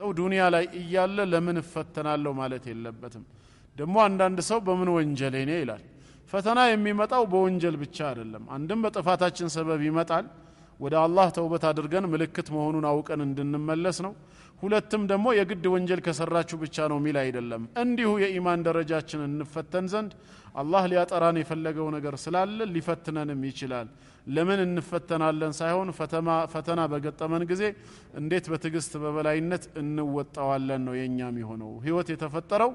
ሰው ዱንያ ላይ እያለ ለምን እፈተናለሁ ማለት የለበትም። ደግሞ አንዳንድ ሰው በምን ወንጀል እኔ ይላል። ፈተና የሚመጣው በወንጀል ብቻ አይደለም። አንድም በጥፋታችን ሰበብ ይመጣል፣ ወደ አላህ ተውበት አድርገን ምልክት መሆኑን አውቀን እንድንመለስ ነው። ሁለትም ደግሞ የግድ ወንጀል ከሰራችሁ ብቻ ነው ሚል አይደለም። እንዲሁ የኢማን ደረጃችን እንፈተን ዘንድ አላህ ሊያጠራን የፈለገው ነገር ስላለ ሊፈትነንም ይችላል። ለምን እንፈተናለን ሳይሆን ፈተና በገጠመን ጊዜ እንዴት በትግስት በበላይነት እንወጣዋለን ነው የኛም የሆነው። ህይወት የተፈጠረው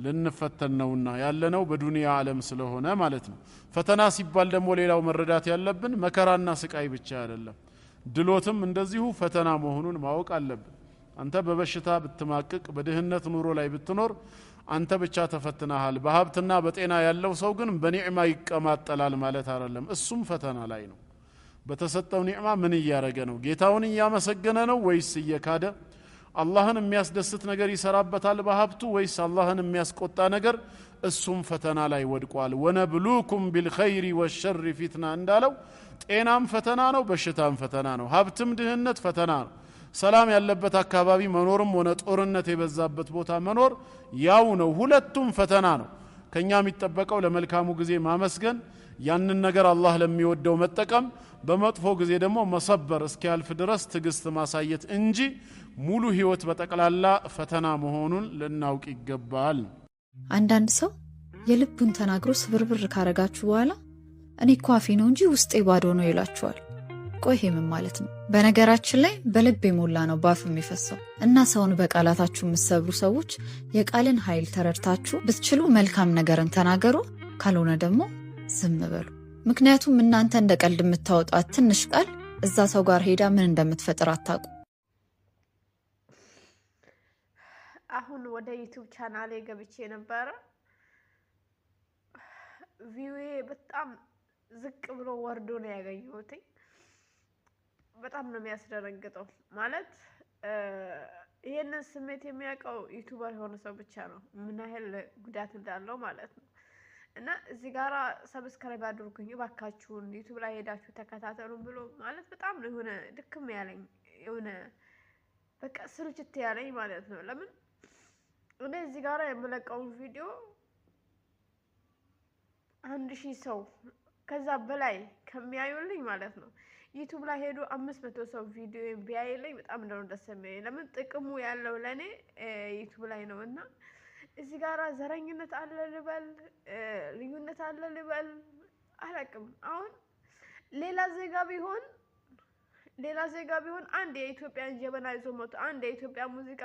ልንፈተን ነውና ያለነው በዱንያ ዓለም ስለሆነ ማለት ነው። ፈተና ሲባል ደግሞ ሌላው መረዳት ያለብን መከራና ስቃይ ብቻ አይደለም። ድሎትም እንደዚሁ ፈተና መሆኑን ማወቅ አለብን። አንተ በበሽታ ብትማቅቅ በድህነት ኑሮ ላይ ብትኖር አንተ ብቻ ተፈትነሃል። በሀብትና በጤና ያለው ሰው ግን በኒዕማ ይቀማጠላል ማለት አይደለም። እሱም ፈተና ላይ ነው። በተሰጠው ኒዕማ ምን እያረገ ነው? ጌታውን እያመሰገነ ነው ወይስ እየካደ? አላህን የሚያስደስት ነገር ይሰራበታል በሀብቱ ወይስ አላህን የሚያስቆጣ ነገር? እሱም ፈተና ላይ ወድቋል። ወነብሉኩም ቢልኸይሪ ወሸር ፊትና እንዳለው ጤናም ፈተና ነው፣ በሽታም ፈተና ነው፣ ሀብትም ድህነት ፈተና ነው። ሰላም ያለበት አካባቢ መኖርም ሆነ ጦርነት የበዛበት ቦታ መኖር ያው ነው። ሁለቱም ፈተና ነው። ከኛ የሚጠበቀው ለመልካሙ ጊዜ ማመስገን፣ ያንን ነገር አላህ ለሚወደው መጠቀም፣ በመጥፎ ጊዜ ደግሞ መሰበር እስኪያልፍ ድረስ ትግስት ማሳየት እንጂ ሙሉ ህይወት በጠቅላላ ፈተና መሆኑን ልናውቅ ይገባል። አንዳንድ ሰው የልቡን ተናግሮ ስብርብር ካረጋችሁ በኋላ እኔ እኮ አፌ ነው እንጂ ውስጤ ባዶ ነው ይላችኋል። ቆይ ይሄ ምን ማለት ነው? በነገራችን ላይ በልብ የሞላ ነው ባፍ የሚፈሰው እና ሰውን በቃላታችሁ የምትሰብሩ ሰዎች የቃልን ኃይል ተረድታችሁ ብትችሉ መልካም ነገርን ተናገሩ፣ ካልሆነ ደግሞ ዝም በሉ። ምክንያቱም እናንተ እንደ ቀልድ የምታወጣት ትንሽ ቃል እዛ ሰው ጋር ሄዳ ምን እንደምትፈጥር አታውቁ። አሁን ወደ ዩቲዩብ ቻናሌ ገብቼ ነበረ። ቪውዬ በጣም ዝቅ ብሎ ወርዶ ነው ያገኘሁት። በጣም ነው የሚያስደነግጠው። ማለት ይሄንን ስሜት የሚያውቀው ዩቲዩበር የሆነ ሰው ብቻ ነው ምን ያህል ጉዳት እንዳለው ማለት ነው። እና እዚህ ጋራ ሰብስክራይብ አድርጉኝ እባካችሁን ዩቲዩብ ላይ ሄዳችሁ ተከታተሉ ብሎ ማለት በጣም ነው የሆነ ድክም ያለኝ የሆነ በቃ ስልችት ያለኝ ማለት ነው። ለምን እኔ እዚህ ጋራ የምለቀውን ቪዲዮ 1000 ሰው ከዛ በላይ ከሚያዩልኝ ማለት ነው ዩቲዩብ ላይ ሄዶ 500 ሰው ቪዲዮ ቢያይልኝ በጣም ነው ደስ የሚለኝ። ለምን ጥቅሙ ያለው ለኔ ዩቲዩብ ላይ ነውና እዚህ ጋራ ዘረኝነት አለ ልበል ልዩነት አለ ልበል አላቅም። አሁን ሌላ ዜጋ ቢሆን አንድ የኢትዮጵያን ጀበና ይዞ መጥቶ አንድ የኢትዮጵያ ሙዚቃ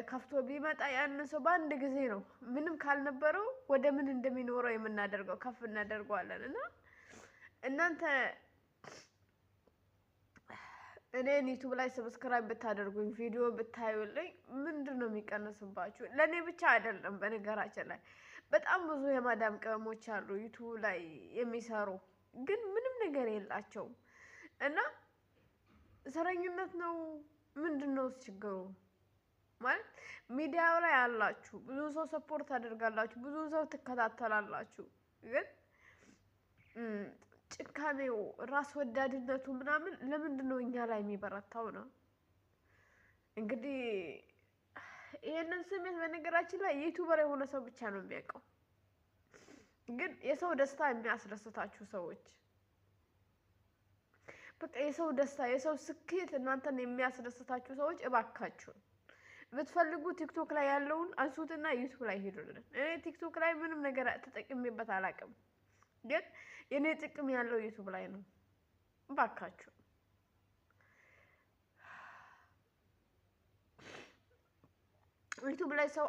ከፍቶ ቢመጣ ያን ሰው በአንድ ጊዜ ነው ምንም ካልነበረው ወደ ምን እንደሚኖረው የምናደርገው ከፍ እናደርገዋለን። እና እናንተ እኔን ዩቲዩብ ላይ ሰብስክራይብ ብታደርጉኝ ቪዲዮ ብታዩልኝ ምንድነው የሚቀነስባችሁ? ለኔ ብቻ አይደለም። በነገራችን ላይ በጣም ብዙ የማዳም ቅመሞች አሉ ዩቲዩብ ላይ የሚሰሩ ግን ምንም ነገር የላቸውም። እና ዘረኝነት ነው ምንድነው ችግሩ? ማለት ሚዲያው ላይ አላችሁ ብዙ ሰው ሰፖርት አድርጋላችሁ ብዙ ሰው ትከታተላላችሁ ግን ጭካኔው ራስ ወዳድነቱ ምናምን ለምንድነው እኛ ላይ የሚበረታው ነው? እንግዲህ ይሄንን ስሜት በነገራችን ላይ ዩቲዩበር የሆነ ሰው ብቻ ነው የሚያውቀው። ግን የሰው ደስታ የሚያስደስታችሁ ሰዎች በቃ የሰው ደስታ የሰው ስኬት እናንተን የሚያስደስታችሁ ሰዎች እባካችሁ ብትፈልጉ ቲክቶክ ላይ ያለውን አንሱትና ዩቲዩብ ላይ ሄዱልን። እኔ ቲክቶክ ላይ ምንም ነገር ተጠቅሜበት አላውቅም። ግን የኔ ጥቅም ያለው ዩቲዩብ ላይ ነው። ባካችሁ ዩቲዩብ ላይ ሰው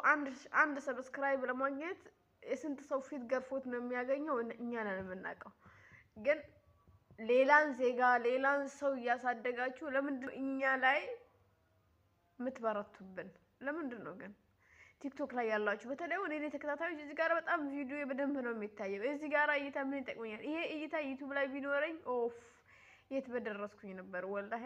አንድ ሰብስክራይብ ለማግኘት የስንት ሰው ፊት ገርፎት ነው የሚያገኘው? እኛ ነን የምናውቀው። ግን ሌላን ሰው እያሳደጋችሁ ለምንድነው እኛ ላይ ምትበረቱብን? ለምንድነው ግን ቲክቶክ ላይ ያላችሁ በተለይ እኔ ተከታታዮች እዚህ ጋር በጣም ቪዲዮ በደንብ ነው የሚታየው። እዚህ ጋር እይታ ምን ይጠቅመኛል? ይሄ እይታ ዩቲዩብ ላይ ቢኖረኝ ኦፍ የት በደረስኩኝ ነበር ወላሂ።